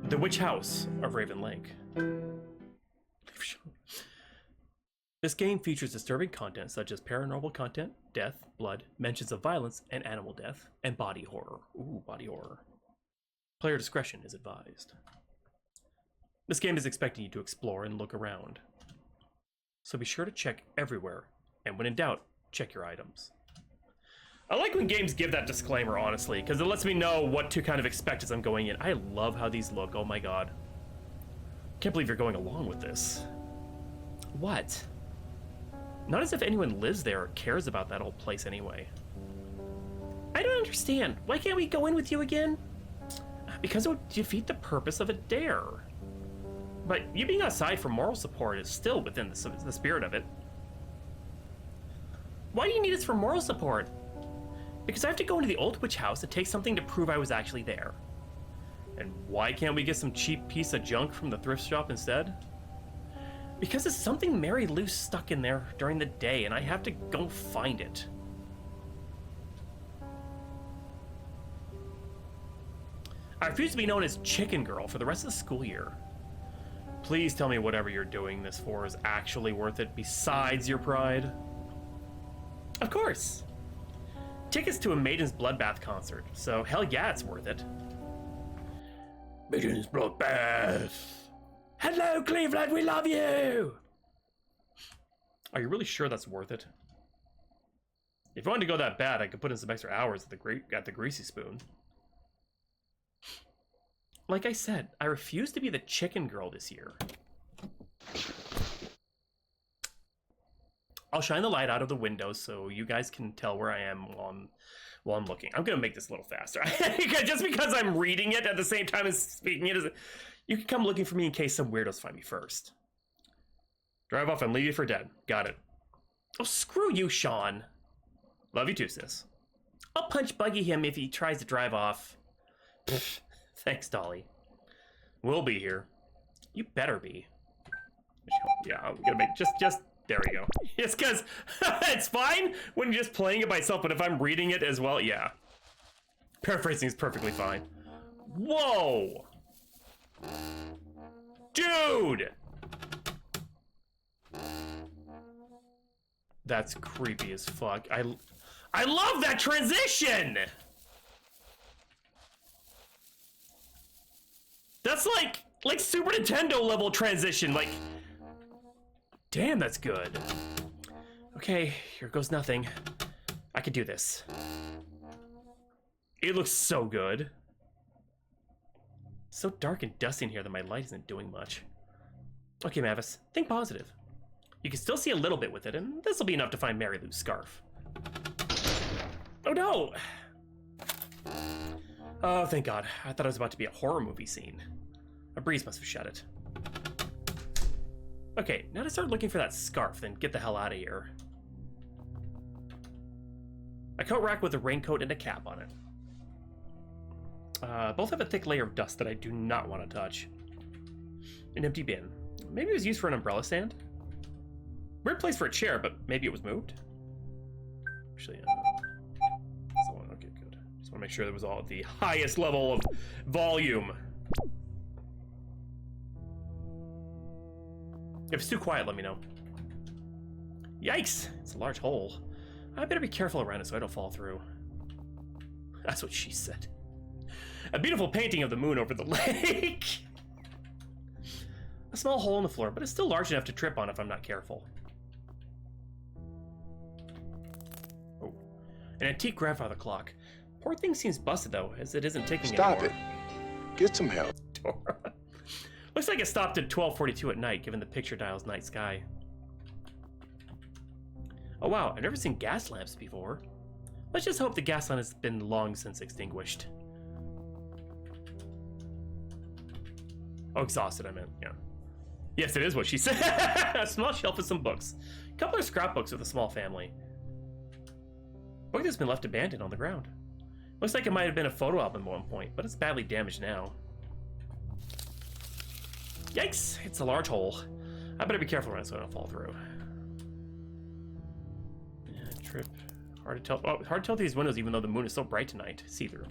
The Witch House of Raven Lake. This game features disturbing content such as paranormal content, death, blood, mentions of violence and animal death, and body horror. Ooh, body horror. Player discretion is advised. This game is expecting you to explore and look around. So be sure to check everywhere, and when in doubt, check your items. I like when games give that disclaimer, honestly, because it lets me know what to kind of expect as I'm going in. I love how these look, oh my god. Can't believe you're going along with this. What? Not as if anyone lives there or cares about that old place anyway. I don't understand. Why can't we go in with you again? Because it would defeat the purpose of a dare. But you being outside for moral support is still within the spirit of it. Why do you need us for moral support? Because I have to go into the old witch house to take something to prove I was actually there. And why can't we get some cheap piece of junk from the thrift shop instead? Because there's something Mary Lou stuck in there during the day, and I have to go find it. I refuse to be known as Chicken Girl for the rest of the school year. Please tell me whatever you're doing this for is actually worth it besides your pride. Of course. Tickets to a Maiden's Bloodbath concert, so hell yeah, it's worth it. Maiden's Bloodbath. Hello, Cleveland, we love you! Are you really sure that's worth it? If you wanted to go that bad, I could put in some extra hours at the Greasy Spoon. Like I said, I refuse to be the chicken girl this year. I'll shine the light out of the window so you guys can tell where I am while I'm looking. I'm gonna make this a little faster. Just because I'm reading it at the same time as speaking it. You can come looking for me in case some weirdos find me first. Drive off and leave you for dead. Got it. Oh, screw you, Sean. Love you too, sis. I'll punch Buggy him if he tries to drive off. Pfft. Thanks, Dolly. We'll be here. You better be. Yeah, I'm gonna make just there we go. It's because it's fine when you're just playing it by itself, but if I'm reading it as well, yeah. Paraphrasing is perfectly fine. Whoa! Dude! That's creepy as fuck. I love that transition! That's like Super Nintendo level transition, like... Damn, that's good. Okay, here goes nothing. I can do this. It looks so good. So dark and dusty in here that my light isn't doing much. Okay, Mavis, think positive. You can still see a little bit with it, and this will be enough to find Mary Lou's scarf. Oh no! Oh, thank God. I thought it was about to be a horror movie scene. A breeze must have shut it. Okay, now to start looking for that scarf, then get the hell out of here. A coat rack with a raincoat and a cap on it. Both have a thick layer of dust that I do not want to touch. An empty bin. Maybe it was used for an umbrella stand? Weird place for a chair, but maybe it was moved? Actually, okay, good. Just want to make sure there was all at the highest level of volume. If it's too quiet, let me know. Yikes! It's a large hole. I better be careful around it so I don't fall through. That's what she said. A beautiful painting of the moon over the lake. A small hole in the floor, but it's still large enough to trip on if I'm not careful. Oh, an antique grandfather clock. Poor thing seems busted though, as it isn't ticking anymore. Stop it. Get some help. Dora. Looks like it stopped at 12:42 at night, given the picture dial's night sky. Oh wow, I've never seen gas lamps before. Let's just hope the gas lamp has been long since extinguished. Oh, exhausted, I meant, yeah. Yes, it is what she said. A small shelf with some books. A couple of scrapbooks with a small family. Book that's been left abandoned on the ground. Looks like it might have been a photo album at one point, but it's badly damaged now. Yikes, it's a large hole. I better be careful around so I don't fall through. Yeah, trip. Hard to tell. Oh, hard to tell through these windows even though the moon is so bright tonight. See through.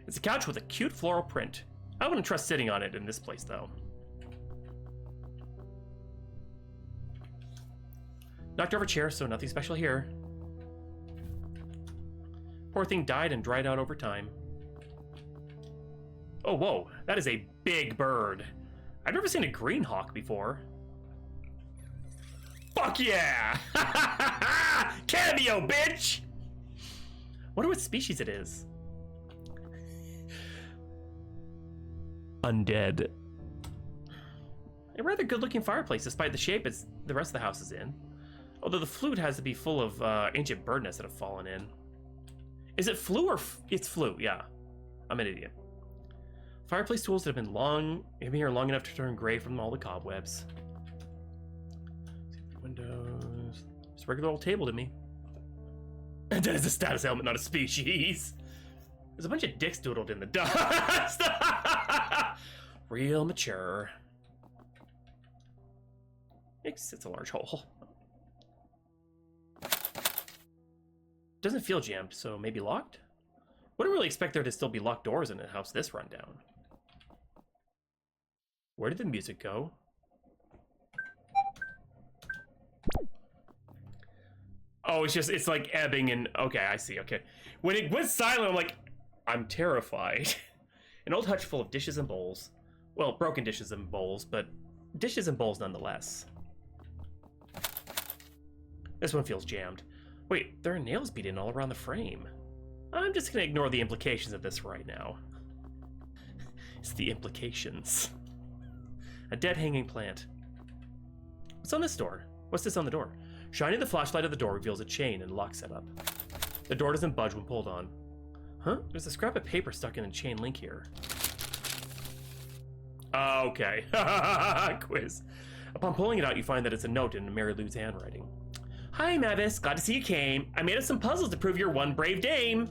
It's a couch with a cute floral print. I wouldn't trust sitting on it in this place, though. Knocked over chair, so nothing special here. Poor thing died and dried out over time. Oh, whoa. That is a big bird. I've never seen a green hawk before. Fuck yeah! Cameo, bitch! Wonder what species it is. Undead. A rather good-looking fireplace, despite the shape it's the rest of the house is in. Although the flute has to be full of ancient bird nests that have fallen in. Is it flue or it's flue? Yeah, I'm an idiot. Fireplace tools that have been here long enough to turn gray from all the cobwebs. Windows. Just a regular old table to me. And that is a status element, not a species. There's a bunch of dicks doodled in the dust. Real mature. It's a large hole. Doesn't feel jammed, so maybe locked? Wouldn't really expect there to still be locked doors in a house this rundown. Where did the music go? Oh, it's like ebbing and... Okay, I see, okay. When it went silent, I'm like, I'm terrified. An old hutch full of dishes and bowls. Well, broken dishes and bowls, but dishes and bowls nonetheless. This one feels jammed. Wait, there are nails beat in all around the frame. I'm just gonna ignore the implications of this right now. It's the implications. A dead hanging plant. What's on this door? What's this on the door? Shining the flashlight of the door reveals a chain and lock setup. The door doesn't budge when pulled on. Huh? There's a scrap of paper stuck in a chain link here. Okay. Quiz. Upon pulling it out, you find that it's a note in Mary Lou's handwriting. Hi, Mavis. Glad to see you came. I made up some puzzles to prove you're one brave dame.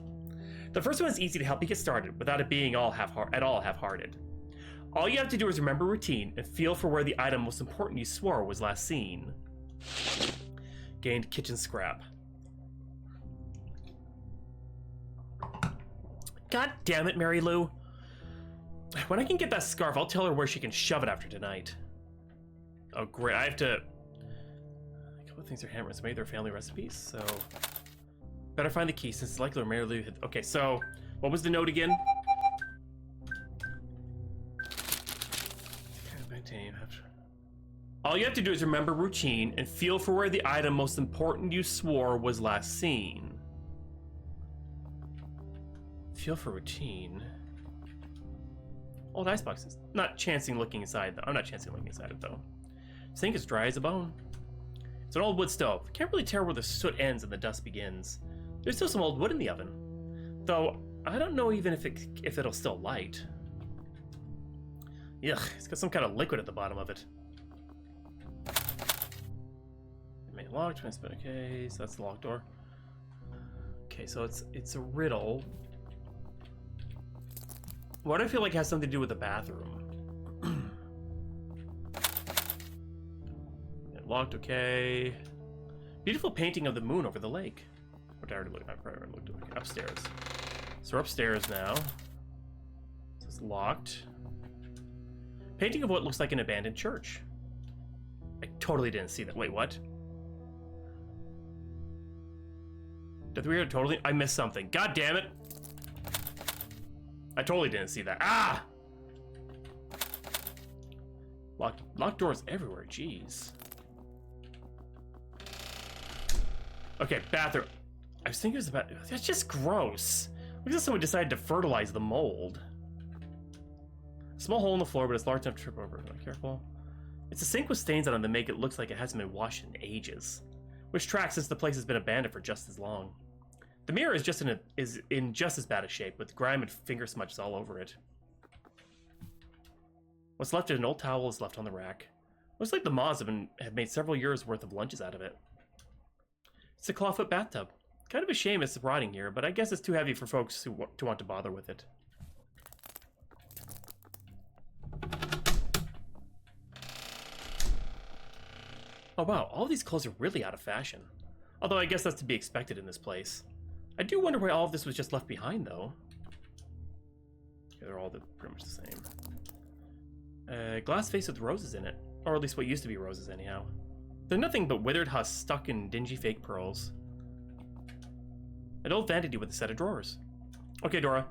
The first one is easy to help you get started without it being at all half-hearted. All you have to do is remember routine and feel for where the item most important you swore was last seen. Gained kitchen scrap. God damn it, Mary Lou. When I can get that scarf, I'll tell her where she can shove it after tonight. Oh, great. I have to... A couple of things are handwritten. Maybe they're family recipes, so... Better find the key since it's likely Mary Lou had... Okay, so... What was the note again? All you have to do is remember routine and feel for where the item most important you swore was last seen. Feel for routine. Old iceboxes. Not chancing looking inside though. I'm not chancing looking inside it though. Sink is dry as a bone. It's an old wood stove. Can't really tell where the soot ends and the dust begins. There's still some old wood in the oven. Though, I don't know even if it'll still light. Yuck, it's got some kind of liquid at the bottom of it. Locked, okay, so that's the locked door. Okay, so it's a riddle. What do I feel like has something to do with the bathroom? Locked, okay. Beautiful painting of the moon over the lake. What I already looked at, okay, upstairs. So we're upstairs now. So it's locked. Painting of what looks like an abandoned church. I totally didn't see that. Wait, what? I missed something. God damn it. I totally didn't see that. Ah! Locked doors everywhere. Jeez. Okay, bathroom. I was thinking it was about... That's just gross. Look at someone decided to fertilize the mold. Small hole in the floor, but it's large enough to trip over. Be careful. It's a sink with stains on it that make it look like it hasn't been washed in ages. Which tracks since the place has been abandoned for just as long. The mirror is in just as bad a shape, with grime and finger smudges all over it. What's left of an old towel is left on the rack. Looks like the moths have made several years worth of lunches out of it. It's a clawfoot bathtub. Kind of a shame it's rotting here, but I guess it's too heavy for folks who want to bother with it. Oh wow, all these clothes are really out of fashion. Although I guess that's to be expected in this place. I do wonder why all of this was just left behind, though. Yeah, they're all pretty much the same. Glass vase with roses in it. Or at least what used to be roses, anyhow. They're nothing but withered husks stuck in dingy fake pearls. An old vanity with a set of drawers. Okay, Dora.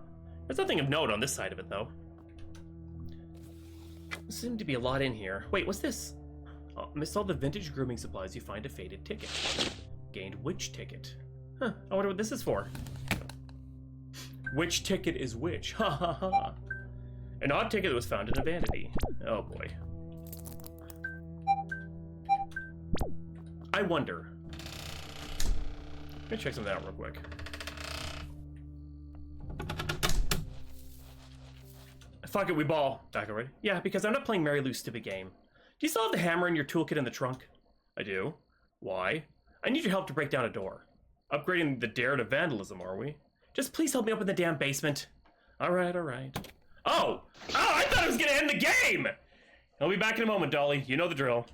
There's nothing of note on this side of it, though. There seems to be a lot in here. Wait, what's this? Oh, amidst all the vintage grooming supplies, you find a faded ticket. Gained which ticket? Huh, I wonder what this is for. Which ticket is which? Ha ha ha. An odd ticket that was found in a vanity. Oh boy. I wonder. Let me check something out real quick. Fuck it, we ball. Back already? Yeah, because I'm not playing Mary Lou's stupid game. Do you still have the hammer in your toolkit in the trunk? I do. Why? I need your help to break down a door. Upgrading the dare to vandalism, are we? Just please help me open the damn basement. Alright, alright. Oh! Oh, I thought it was gonna end the game! I'll be back in a moment, Dolly. You know the drill.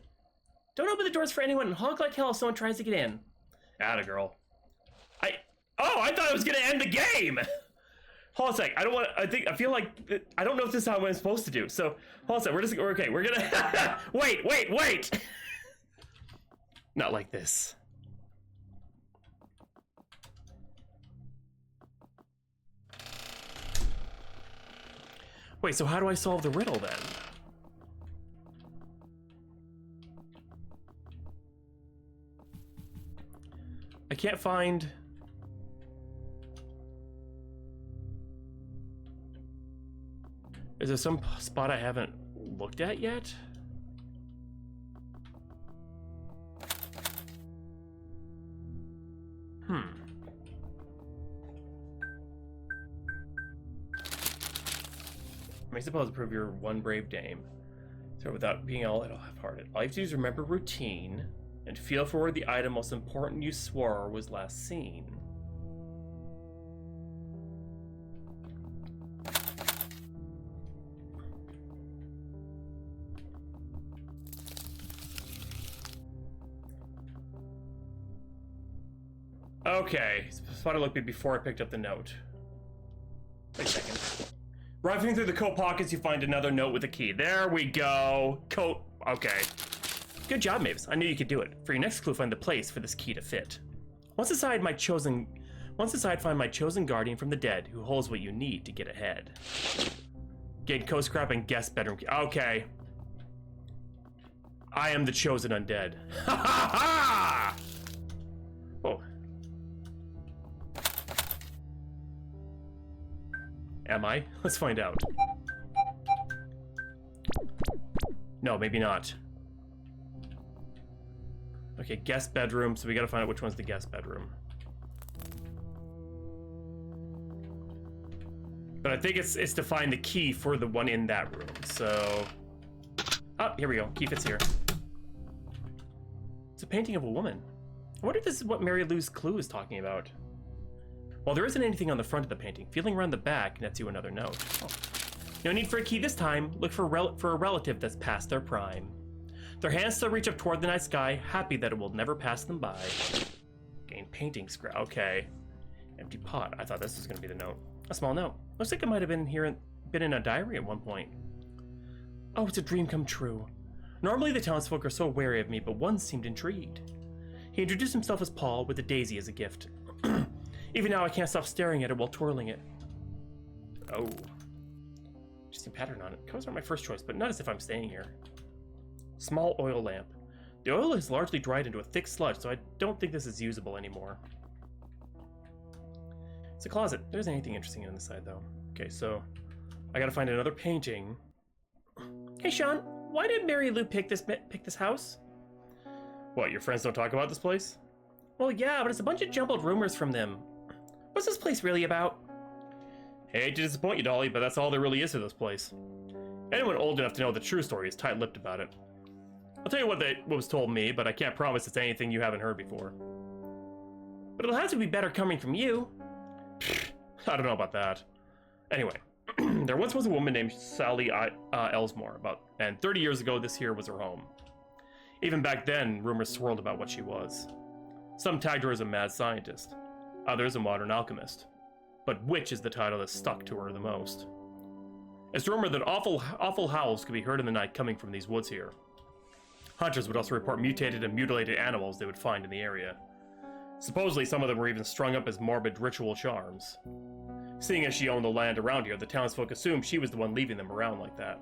Don't open the doors for anyone and honk like hell if someone tries to get in. Atta girl. I thought it was gonna end the game! Hold on a sec. I feel like, I don't know if this is how I'm supposed to do. So, hold on a sec. Okay, we're gonna, wait! Not like this. Wait, so how do I solve the riddle then? I can't find... Is there some spot I haven't looked at yet? May suppose to prove you're one brave dame. So without being all half-hearted. All you have to do is remember routine and feel for where the item most important you swore was last seen. Okay, spot I looked at before I picked up the note. Wait a second. Rifling through the coat pockets, you find another note with a key. There we go. Coat. Okay. Good job, Mavis. I knew you could do it. For your next clue, find the place for this key to fit. Once inside, find my chosen guardian from the dead, who holds what you need to get ahead. Gain coat scrap and guest bedroom key. Okay. I am the chosen undead. Ha ha ha! Oh. Am I? Let's find out. No, maybe not. Okay, guest bedroom, so we gotta find out which one's the guest bedroom. But I think it's to find the key for the one in that room, so... Oh, here we go. Key fits here. It's a painting of a woman. I wonder if this is what Mary Lou's clue is talking about. While there isn't anything on the front of the painting, feeling around the back nets you another note. Oh. No need for a key this time. Look for a relative that's past their prime. Their hands still reach up toward the night sky, happy that it will never pass them by. Gain painting scrap. Okay. Empty pot. I thought this was going to be the note. A small note. Looks like it might have been in a diary at one point. Oh, it's a dream come true. Normally the townsfolk are so wary of me, but one seemed intrigued. He introduced himself as Paul, with a daisy as a gift. Even now, I can't stop staring at it while twirling it. Oh. Interesting pattern on it. Colors aren't my first choice, but not as if I'm staying here. Small oil lamp. The oil has largely dried into a thick sludge, so I don't think this is usable anymore. It's a closet. There isn't anything interesting on the side, though. Okay, so I gotta find another painting. Hey, Sean, why did Mary Lou pick this house? What, your friends don't talk about this place? Well, yeah, but it's a bunch of jumbled rumors from them. What's this place really about? Hate to disappoint you, Dolly, but that's all there really is to this place. Anyone old enough to know the true story is tight-lipped about it. I'll tell you what was told me, but I can't promise it's anything you haven't heard before. But it'll have to be better coming from you. I don't know about that. Anyway, there once was a woman named Sally Elsmore, and 30 years ago this here was her home. Even back then, rumors swirled about what she was. Some tagged her as a mad scientist, others a modern alchemist. But which is the title that stuck to her the most? It's rumored that awful howls could be heard in the night coming from these woods here. Hunters would also report mutated and mutilated animals they would find in the area. Supposedly, some of them were even strung up as morbid ritual charms. Seeing as she owned the land around here, the townsfolk assumed she was the one leaving them around like that.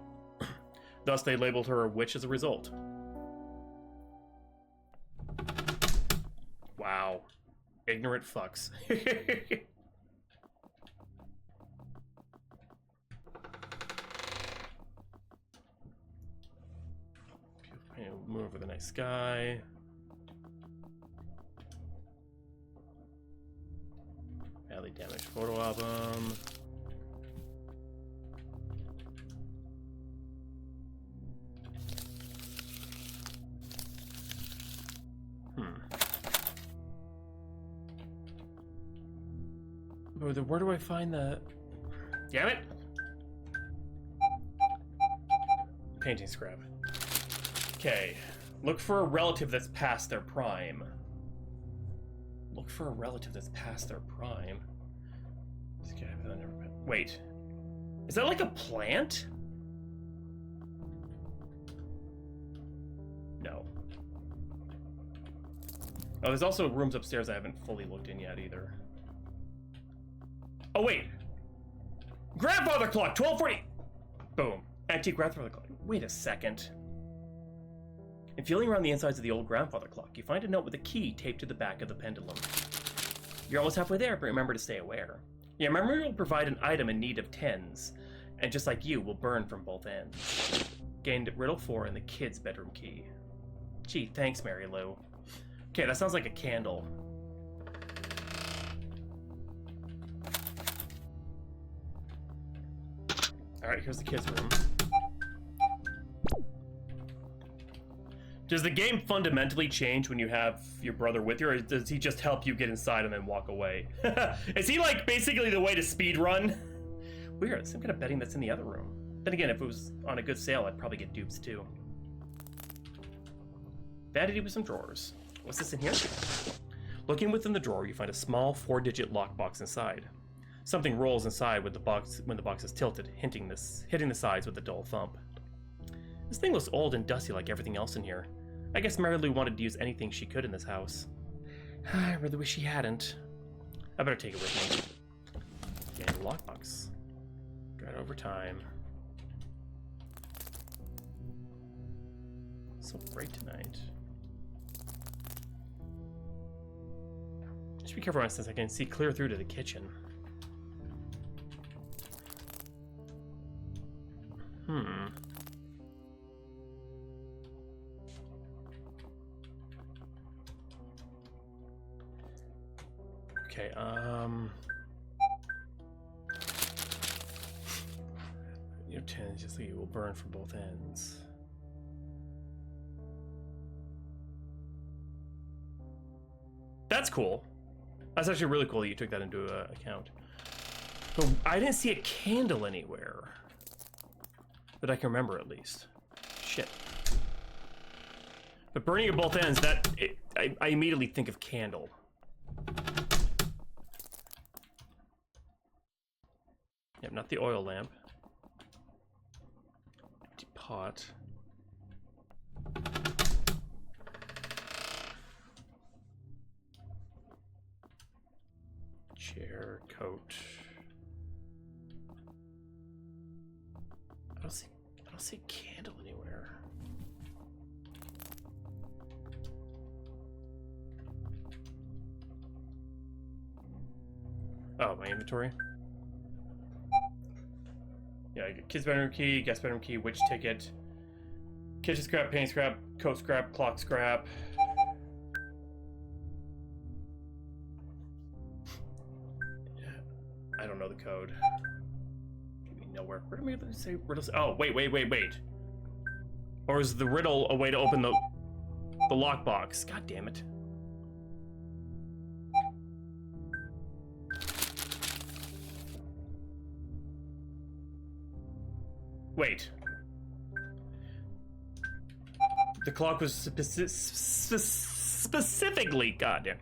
Thus, they labeled her a witch as a result. Wow. Ignorant fucks. Move over the night sky. Badly damaged photo album. Where do I find that? Damn it! Painting scrap. Okay. Look for a relative that's past their prime. Look for a relative that's past their prime. Wait. Is that like a plant? No. Oh, there's also rooms upstairs I haven't fully looked in yet either. Oh, wait. Grandfather clock, 1240. Boom. Antique grandfather clock. Wait a second. In feeling around the insides of the old grandfather clock, you find a note with a key taped to the back of the pendulum. You're almost halfway there, but remember to stay aware. Your memory will provide an item in need of tens, and just like you, will burn from both ends. Gained riddle 4 in the kid's bedroom key. Gee, thanks, Mary Lou. Okay, that sounds like a candle. Alright, here's the kids' room. Does the game fundamentally change when you have your brother with you, or does he just help you get inside and then walk away? Is he like basically the way to speed run? Weird, some kind of betting that's in the other room. Then again, if it was on a good sale, I'd probably get dupes too. Vanity with some drawers. What's this in here? Looking within the drawer, you find a small 4-digit lockbox inside. Something rolls inside with the box when the box is tilted, hitting the sides with a dull thump. This thing looks old and dusty like everything else in here. I guess Mary Lou wanted to use anything she could in this house. I really wish she hadn't. I better take it with me. Yeah, the lockbox. Dried over time. So bright tonight. Just be careful since I can see clear through to the kitchen. Okay, your tangentially will burn from both ends. That's cool. That's actually really cool that you took that into account. But I didn't see a candle anywhere. That I can remember, at least. Shit. But burning at both ends, I immediately think of candle. Yep, not the oil lamp. Empty pot. Chair, coat. I don't see a candle anywhere. Oh, my inventory. Yeah, I get kids' bedroom key, guest bedroom key, witch ticket, kitchen scrap, paint scrap, coat scrap, clock scrap. I don't know the code. Nowhere. Where did we say riddles? Oh, wait. Or is the riddle a way to open the lockbox? God damn it. Wait. The clock was specifically, goddamn,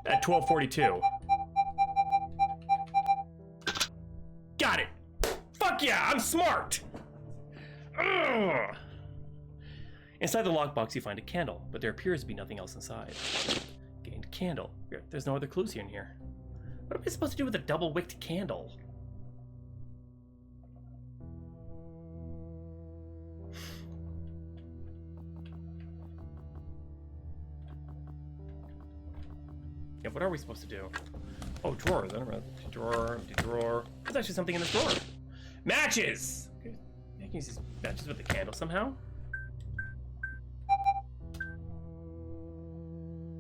at 12:42. Got it. Fuck Fuck yeah, I'm smart! Ugh. Inside the lockbox, you find a candle, but there appears to be nothing else inside. Gained a candle. There's no other clues here in here. What am I supposed to do with a double-wicked candle? Yeah, what are we supposed to do? Oh, drawers. I don't know. Drawer. There's actually something in this drawer. Matches! Okay. I can use these matches with the candle somehow.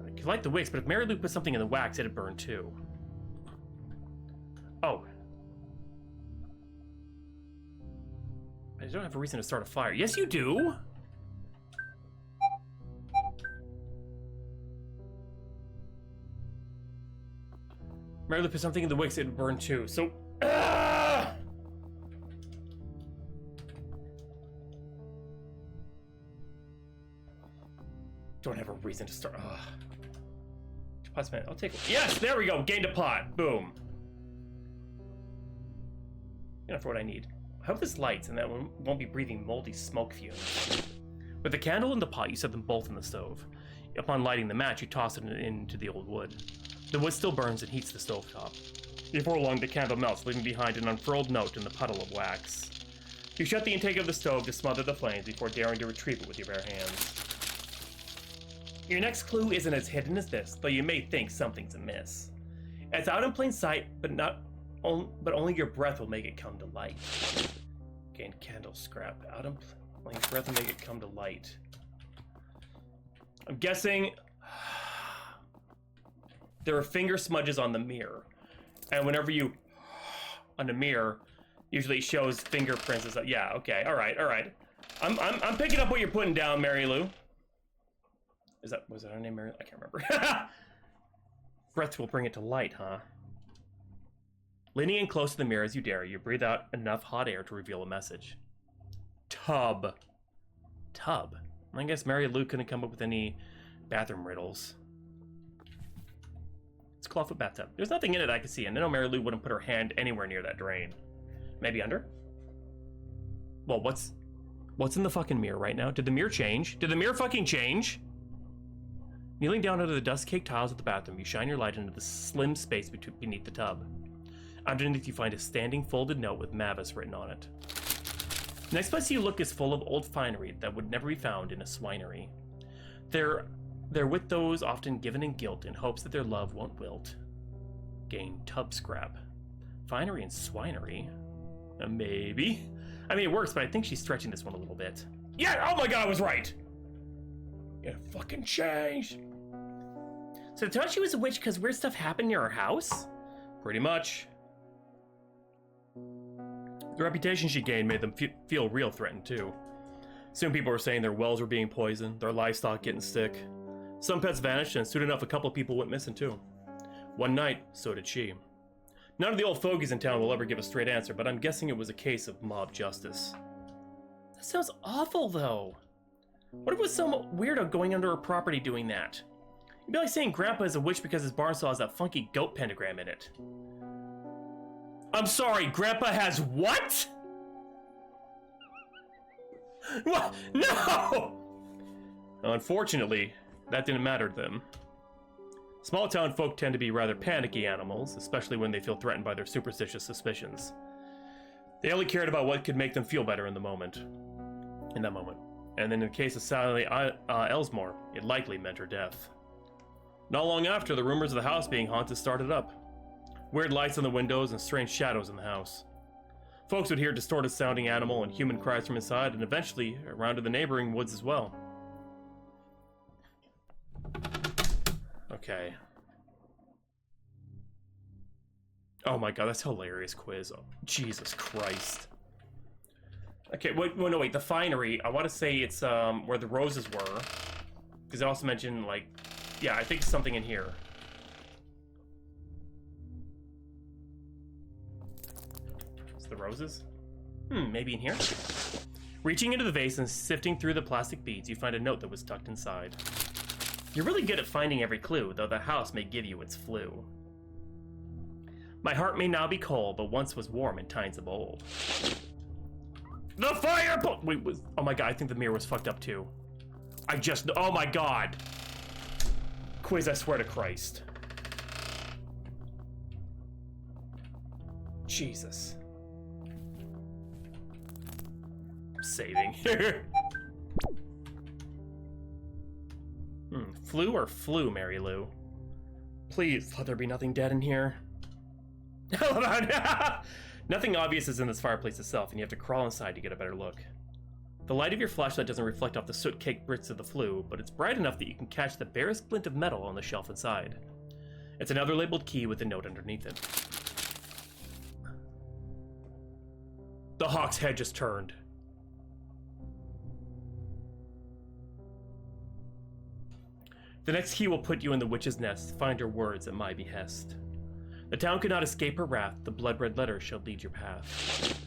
I could light the wicks, but if Mary Lou put something in the wax, it'd burn too. Oh. I don't have a reason to start a fire. Yes, you do! Mary Lou put something in the wicks, it'd burn too. So, don't have a reason to start. I'll take it. Yes, there we go. Gained a pot. Boom. Enough for what I need. I hope this lights and that one won't be breathing moldy smoke fumes. With the candle and the pot, you set them both in the stove. Upon lighting the match, you toss it into the old wood. The wood still burns and heats the stovetop. Before long, the candle melts, leaving behind an unfurled note in the puddle of wax. You shut the intake of the stove to smother the flames before daring to retrieve it with your bare hands. Your next clue isn't as hidden as this, though you may think something's amiss. It's out in plain sight, but only your breath will make it come to light. Gain candle scrap. Out in plain breath will make it come to light. I'm guessing there are finger smudges on the mirror, and whenever you on the mirror, usually it shows fingerprints and stuff. Yeah, okay, all right. I'm picking up what you're putting down, Mary Lou. Was that her name, Mary? I can't remember. Breath will bring it to light, huh? Leaning in close to the mirror as you dare, you breathe out enough hot air to reveal a message. Tub. I guess Mary Lou couldn't come up with any bathroom riddles. It's a clawfoot bathtub. There's nothing in it I can see, and I know Mary Lou wouldn't put her hand anywhere near that drain. Maybe under? Well, what's in the fucking mirror right now? Did the mirror change? Did the mirror fucking change? Kneeling down under the dust-caked tiles of the bathroom, you shine your light into the slim space beneath the tub. Underneath, you find a standing folded note with Mavis written on it. The next place you look is full of old finery that would never be found in a swinery. They're with those often given in guilt in hopes that their love won't wilt. Gain tub scrap. Finery and swinery? Maybe. I mean, it works, but I think she's stretching this one a little bit. Yeah, oh my god, I was right! It fucking changed. So they thought she was a witch because weird stuff happened near her house? Pretty much. The reputation she gained made them feel real threatened too. Soon people were saying their wells were being poisoned, their livestock getting sick. Some pets vanished, and soon enough a couple of people went missing too. One night, so did she. None of the old fogies in town will ever give a straight answer, but I'm guessing it was a case of mob justice. That sounds awful though. What if it was some weirdo going under her property doing that? It'd be like saying Grandpa is a witch because his barn saw has that funky goat pentagram in it. I'm sorry, Grandpa has what? What? No! Unfortunately, that didn't matter to them. Small town folk tend to be rather panicky animals, especially when they feel threatened by their superstitious suspicions. They only cared about what could make them feel better in that moment. And in the case of Sally Elsmore, it likely meant her death. Not long after, the rumors of the house being haunted started up. Weird lights on the windows and strange shadows in the house. Folks would hear distorted sounding animal and human cries from inside, and eventually around to the neighboring woods as well. Okay. Oh my god, that's a hilarious quiz. Oh, Jesus Christ. Okay, wait, the finery, I want to say it's where the roses were. Because it also mentioned, like, yeah, I think something in here. It's the roses? Maybe in here? Reaching into the vase and sifting through the plastic beads, you find a note that was tucked inside. You're really good at finding every clue, though the house may give you its flu. My heart may now be cold, but once was warm in times of old. The fire! Wait, oh my god, I think the mirror was fucked up too. Oh my god. Quiz, I swear to Christ. Jesus. I'm saving. Flu or flu, Mary Lou? Please, let there be nothing dead in here. Nothing obvious is in this fireplace itself, and you have to crawl inside to get a better look. The light of your flashlight doesn't reflect off the soot-caked bricks of the flue, but it's bright enough that you can catch the barest glint of metal on the shelf inside. It's another labeled key with a note underneath it. The hawk's head just turned. The next key will put you in the witch's nest. Find her words at my behest. The town could not escape her wrath. The blood-red letter shall lead your path.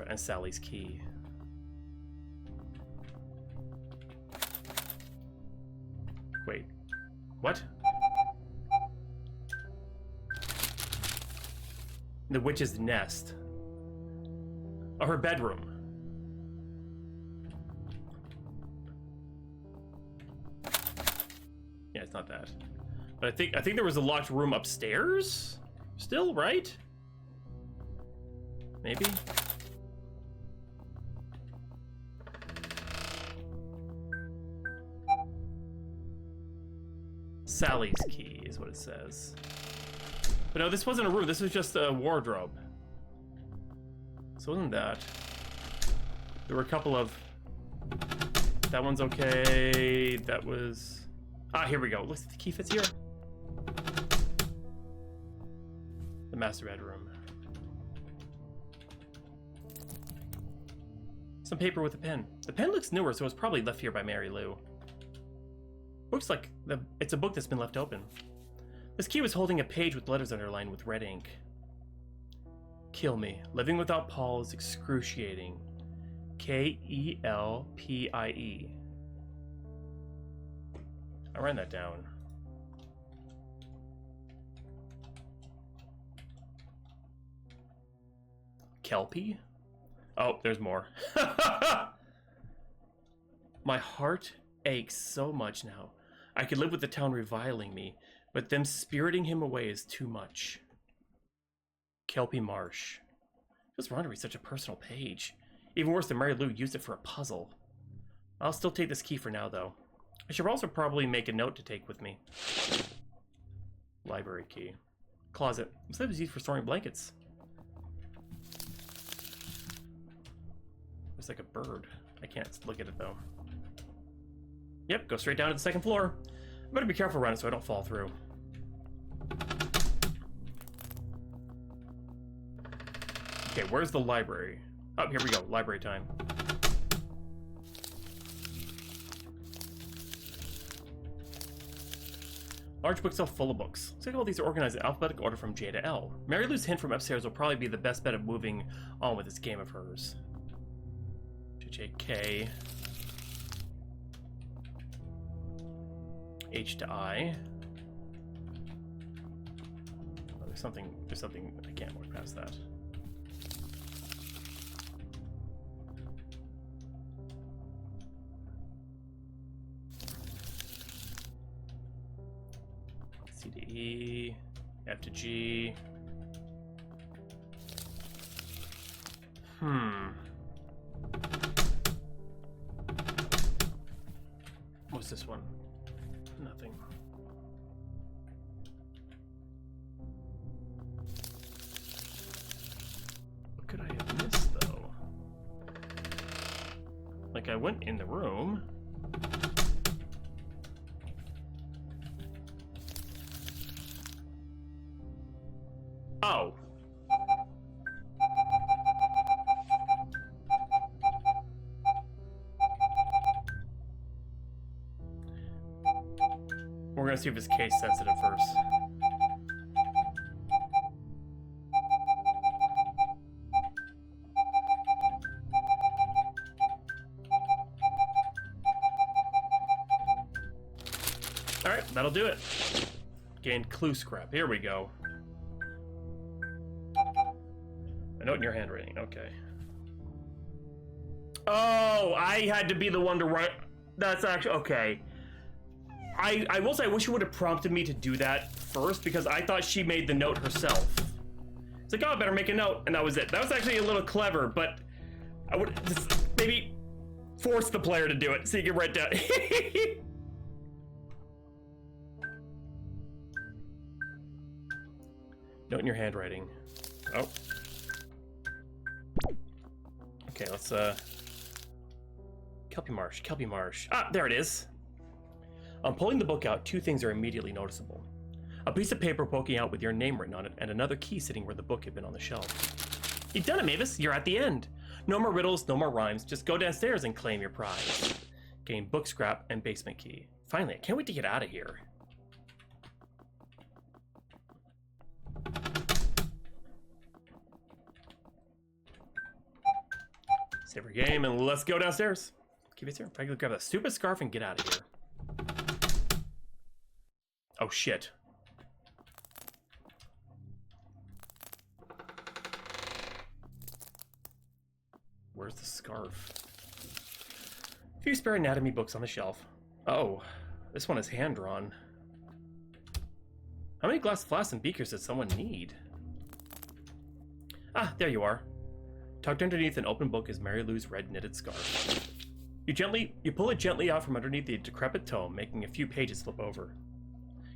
And Sally's key. Wait. What? The witch's nest. Oh, her bedroom. Yeah, it's not that. But I think there was a locked room upstairs? Still, right? Maybe? Sally's key is what it says. But no, this wasn't a room. This was just a wardrobe. So it wasn't that. There were a couple of... That one's okay. That was... Ah, here we go. Looks like the key fits here. The master bedroom. Some paper with a pen. The pen looks newer, so it's probably left here by Mary Lou. Looks like it's a book that's been left open. This key was holding a page with letters underlined with red ink. Kill me. Living without Paul is excruciating. Kelpie. I ran that down. Kelpie? Oh, there's more. My heart aches so much now. I could live with the town reviling me, but them spiriting him away is too much. Kelpie Marsh. It was wrong to read such a personal page. Even worse than Mary Lou used it for a puzzle. I'll still take this key for now, though. I should also probably make a note to take with me. Library key. Closet. Looks like it was used for storing blankets. It's like a bird. I can't look at it, though. Yep, go straight down to the second floor. I better be careful around it so I don't fall through. Okay, where's the library? Oh, here we go. Library time. Large bookshelf full of books. Looks like all these are organized in alphabetical order from J to L. Mary Lou's hint from upstairs will probably be the best bet of moving on with this game of hers. J-K. H to I. Oh, there's something I can't look past that. C to E, F to G. What's this one? Nothing. What could I have missed, though? Like, I went in the room. Oh. We're gonna see if it's case sensitive first. Alright, that'll do it. Gain clue scrap. Here we go. A note in your handwriting, okay. Oh, I had to be the one to write. That's actually okay. I will say I wish you would have prompted me to do that first because I thought she made the note herself. It's like, oh, I better make a note, and that was it. That was actually a little clever, but I would just maybe force the player to do it so you can write down. Note in your handwriting. Oh. Okay, let's Kelpie Marsh. Ah, there it is. On pulling the book out, two things are immediately noticeable. A piece of paper poking out with your name written on it, and another key sitting where the book had been on the shelf. You've done it, Mavis. You're at the end. No more riddles, no more rhymes. Just go downstairs and claim your prize. Gain book scrap and basement key. Finally, I can't wait to get out of here. Save your game and let's go downstairs. Keep it here. If I could grab that stupid scarf and get out of here. Oh shit. Where's the scarf? A few spare anatomy books on the shelf. Oh, this one is hand-drawn. How many glass flasks and beakers does someone need? Ah, there you are. Tucked underneath an open book is Mary Lou's red knitted scarf. You pull it gently out from underneath the decrepit tome, making a few pages slip over.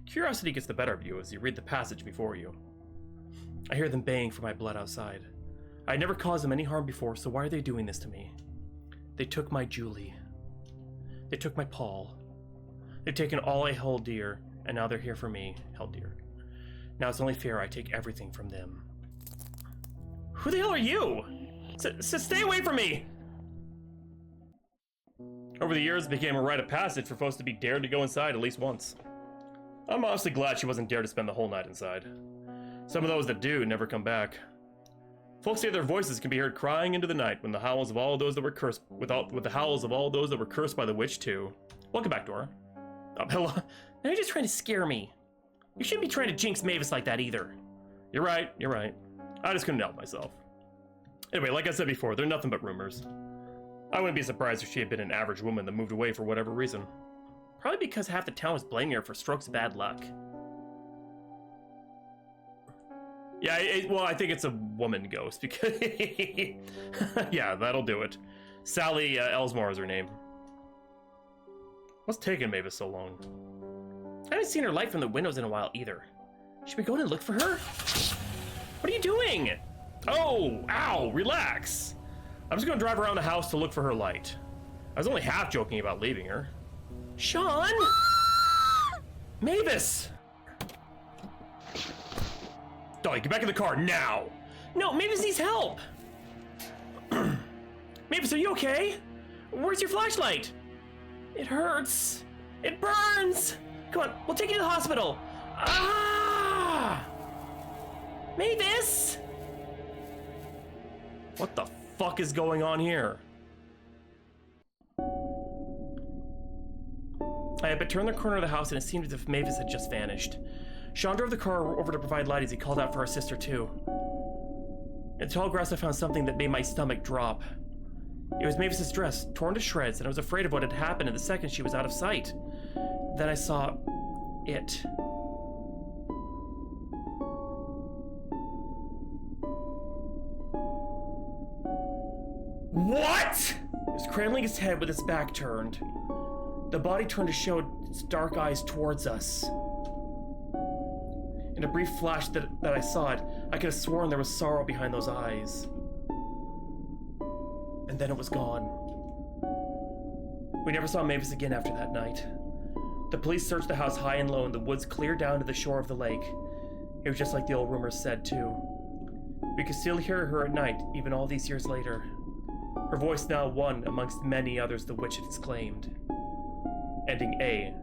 Curiosity gets the better of you as you read the passage before you. I hear them baying for my blood outside. I had never caused them any harm before, so why are they doing this to me? They took my Julie. They took my Paul. They've taken all I hold dear, and now they're here for me, held dear. Now it's only fair I take everything from them. Who the hell are you? Stay away from me! Over the years, it became a rite of passage for folks to be dared to go inside at least once. I'm honestly glad she wasn't dared to spend the whole night inside. Some of those that do never come back. Folks say their voices can be heard crying into the night when the howls of all those that were cursed, with the howls of all those that were cursed by the witch too. Welcome back, Dora. Hello. Now you're just trying to scare me. You shouldn't be trying to jinx Mavis like that either. You're right. I just couldn't help myself. Anyway, like I said before, they're nothing but rumors. I wouldn't be surprised if she had been an average woman that moved away for whatever reason. Probably because half the town was blaming her for strokes of bad luck. Yeah, well, I think it's a woman ghost because... yeah, that'll do it. Sally Elsmore is her name. What's taking Mavis so long? I haven't seen her light from the windows in a while either. Should we go and look for her? What are you doing? Oh, ow, relax. I'm just gonna drive around the house to look for her light. I was only half joking about leaving her. Sean! Mavis! Dolly, get back in the car now! No, Mavis needs help! Mavis, are you okay? Where's your flashlight? It hurts. It burns! Come on, we'll take you to the hospital. Ah! Mavis! What the fuck is going on here? I had but turned the corner of the house and it seemed as if Mavis had just vanished. Sean drove the car over to provide light as he called out for our sister too. In the tall grass I found something that made my stomach drop. It was Mavis's dress, torn to shreds, and I was afraid of what had happened in the second she was out of sight. Then I saw it. What? It was cradling its head with its back turned. The body turned to show its dark eyes towards us. In a brief flash that I saw it, I could have sworn there was sorrow behind those eyes. And then it was gone. We never saw Mavis again after that night. The police searched the house high and low and the woods clear down to the shore of the lake. It was just like the old rumors said too. We could still hear her at night, even all these years later. Her voice now one amongst many others the witch had exclaimed. Ending A.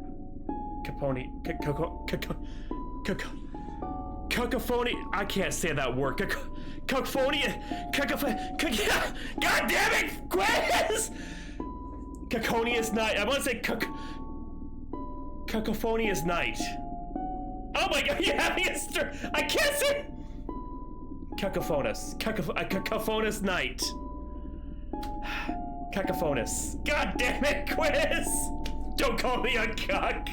Cacophony. I can't say that word. Cacophony. God damn it, Quiz! Caconious night. I want to say cacophonious night. Oh my god, you're having a stir. I can't say. Cacophonous. Cacophonous night. Cacophonous. God damn it, Quiz! Don't call me a cuck!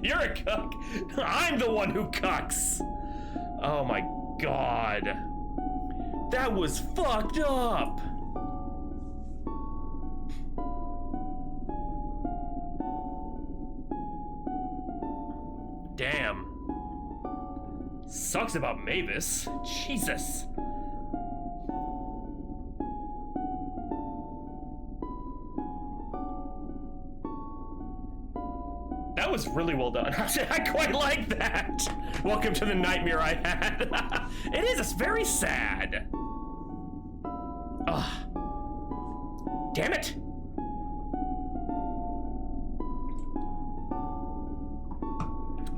You're a cuck! I'm the one who cucks! Oh my god. That was fucked up! Damn. Sucks about Mavis. Jesus. That was really well done. I quite like that. Welcome to the nightmare I had. It is, it's very sad. Ugh. Damn it.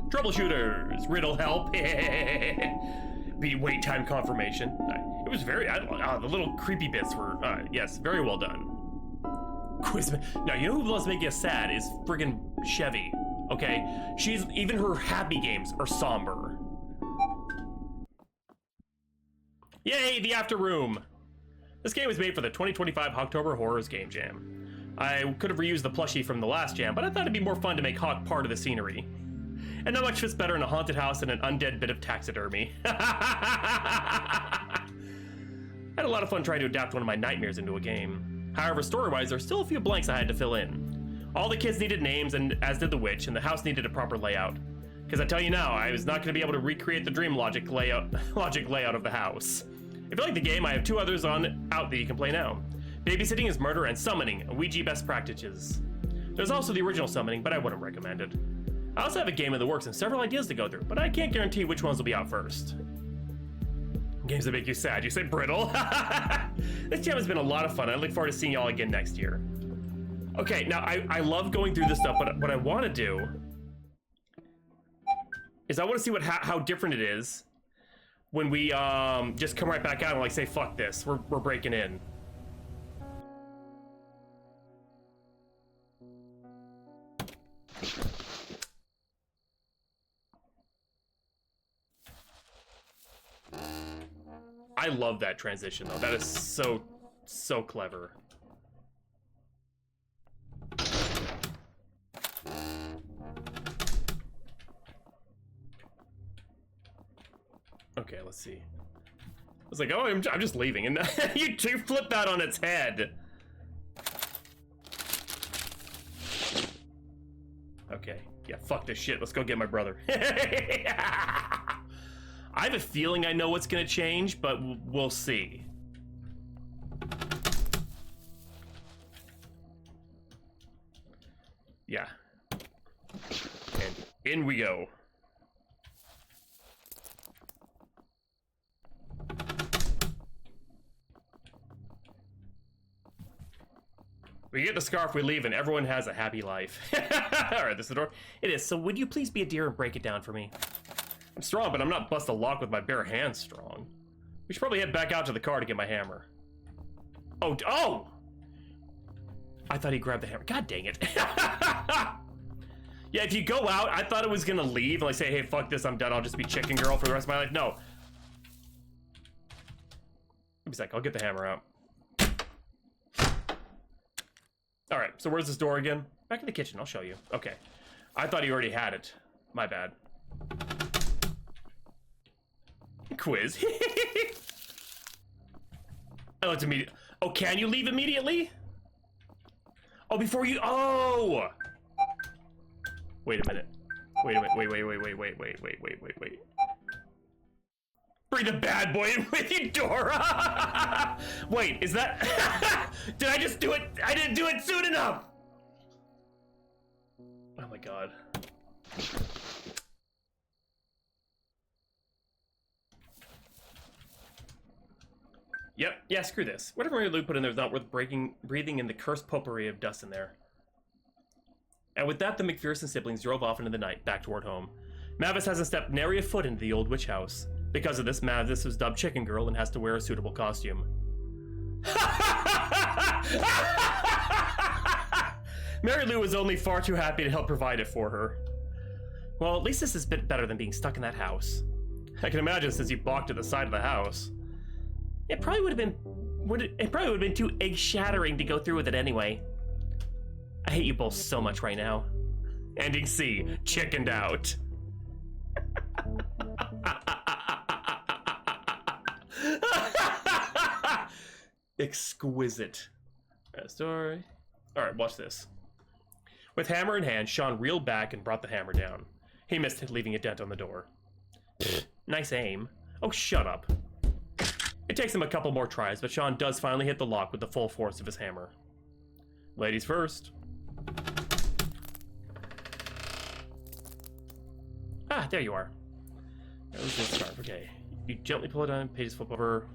Troubleshooters, riddle help. Be wait time confirmation. It was very, the little creepy bits were, yes, very well done. Quizman. Now, you know who was making us sad is friggin' Chevy, okay? Even her happy games are somber. Yay, the After Room. This game was made for the 2025 Hawktober Horrors Game Jam. I could have reused the plushie from the last jam, but I thought it'd be more fun to make Hawk part of the scenery. And not much fits better in a haunted house than an undead bit of taxidermy. I had a lot of fun trying to adapt one of my nightmares into a game. However, story-wise, there are still a few blanks I had to fill in. All the kids needed names, and as did the witch, and the house needed a proper layout. Because I tell you now, I was not going to be able to recreate the dream logic layout of the house. If you like the game, I have 2 others out that you can play now. Babysitting is Murder and Summoning, Ouija best practices. There's also the original Summoning, but I wouldn't recommend it. I also have a game in the works and several ideas to go through, but I can't guarantee which ones will be out first. Games that make you sad. You said brittle. This jam has been a lot of fun. I look forward to seeing y'all again next year. Okay, now I love going through this stuff, but what I want to do is I want to see how different it is when we just come right back out and like say fuck this. We're breaking in. I love that transition though. That is so clever. Okay, let's see. I was like, oh, I'm just leaving, and you flip that on its head. Okay, yeah, fuck this shit. Let's go get my brother. I have a feeling I know what's gonna change, but we'll see. Yeah. And in we go. We get the scarf, we leave, and everyone has a happy life. Alright, this is the door. It is, so would you please be a dear and break it down for me? I'm strong, but I'm not bust a lock with my bare hands strong. We should probably head back out to the car to get my hammer. Oh! I thought he grabbed the hammer. God dang it. Yeah, if you go out, I thought it was gonna leave and like say, hey, fuck this, I'm done, I'll just be chicken girl for the rest of my life. No. Give me a sec, I'll get the hammer out. Alright, so where's this door again? Back in the kitchen, I'll show you. Okay. I thought he already had it. My bad. Quiz. I looked immediately. Oh, can you leave immediately? Oh, before you. Oh! Wait a minute. Wait. Bring the bad boy in with you, Dora! Wait, is that... Did I just do it? I didn't do it soon enough! Oh my god. Yep, yeah, screw this. Whatever Mary Lou put in there is not worth breathing in the cursed potpourri of dust in there. And with that, the McPherson siblings drove off into the night, back toward home. Mavis hasn't stepped nary a foot into the old witch house. Because of this, Mavis was dubbed Chicken Girl and has to wear a suitable costume. Mary Lou was only far too happy to help provide it for her. Well, at least this is a bit better than being stuck in that house. I can imagine since you balked at the side of the house. It probably would have been It probably would have been too egg-shattering to go through with it anyway. I hate you both so much right now. Ending C, chickened out. Exquisite. Story. Alright, watch this. With hammer in hand, Sean reeled back and brought the hammer down. He missed, leaving a dent on the door. Nice aim. Oh, shut up. It takes him a couple more tries, but Sean does finally hit the lock with the full force of his hammer. Ladies first. Ah, there you are. That was this scarf. Okay. You gently pull it on, pages flip over.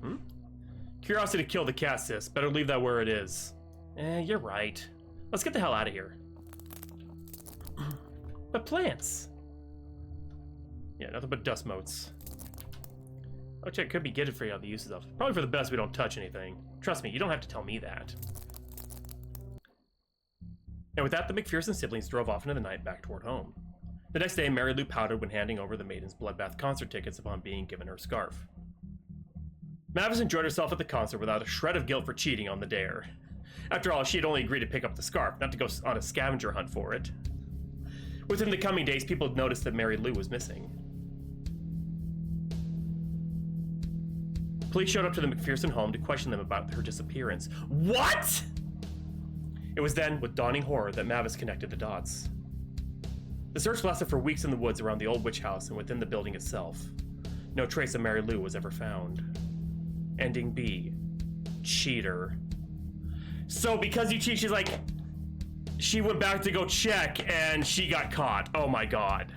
Curiosity killed the cat, sis. Better leave that where it is. You're right. Let's get the hell out of here. But plants. Yeah, nothing but dust motes. Which I could be getting for you other uses of. Probably for the best we don't touch anything. Trust me, you don't have to tell me that. And with that, the McPherson siblings drove off into the night back toward home. The next day, Mary Lou pouted when handing over the maiden's bloodbath concert tickets upon being given her scarf. Mavis enjoyed herself at the concert without a shred of guilt for cheating on the dare. After all, she had only agreed to pick up the scarf, not to go on a scavenger hunt for it. Within the coming days, people had noticed that Mary Lou was missing. Police showed up to the McPherson home to question them about her disappearance. What?! It was then, with dawning horror, that Mavis connected the dots. The search lasted for weeks in the woods around the old witch house and within the building itself. No trace of Mary Lou was ever found. Ending B. Cheater. So because you cheat, she's like... She went back to go check and she got caught. Oh my god.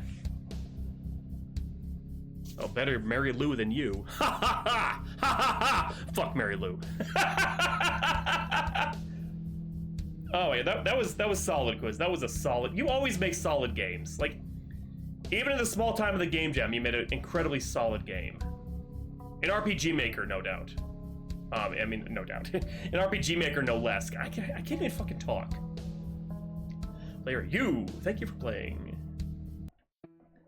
Oh, better Mary Lou than you. Ha ha ha! Ha ha ha! Fuck Mary Lou. Oh yeah, that was solid, Quiz. That was a solid. You always make solid games. Like, even in the small time of the game jam, you made an incredibly solid game. An RPG Maker, no doubt. I mean, no doubt. An RPG Maker, no less. I can't even fucking talk. Player, you. Thank you for playing.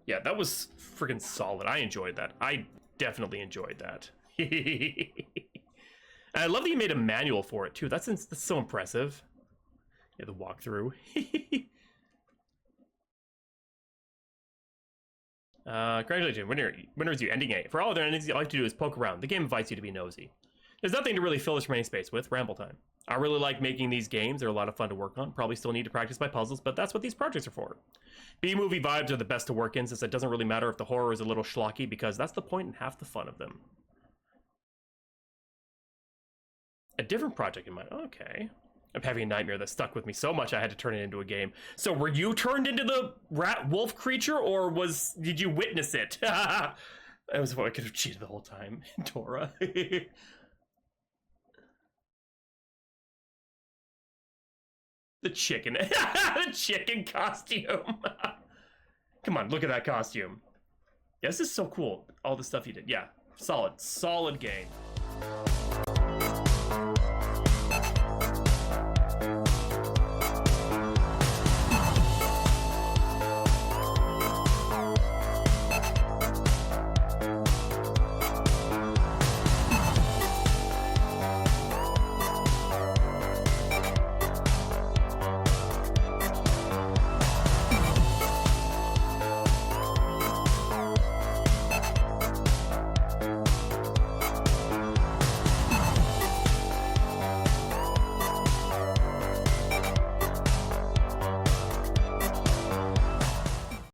Yeah, that was friggin' solid. I enjoyed that. I definitely enjoyed that. I love that you made a manual for it too. That's so impressive. Yeah, the walkthrough. Congratulations, winner's you, ending A. For all other endings, all you have to do is poke around. The game invites you to be nosy. There's nothing to really fill this remaining space with. Ramble time. I really like making these games. They're a lot of fun to work on. Probably still need to practice my puzzles, but that's what these projects are for. B-movie vibes are the best to work in, since it doesn't really matter if the horror is a little schlocky, because that's the point and half the fun of them. A different project in mind. Okay. I'm having a nightmare that stuck with me so much I had to turn it into a game. So were you turned into the rat wolf creature, or did you witness it? That was what I could have cheated the whole time. Dora. The chicken. The chicken costume. Come on, look at that costume. Yeah, this is so cool. All the stuff you did. Yeah, solid game.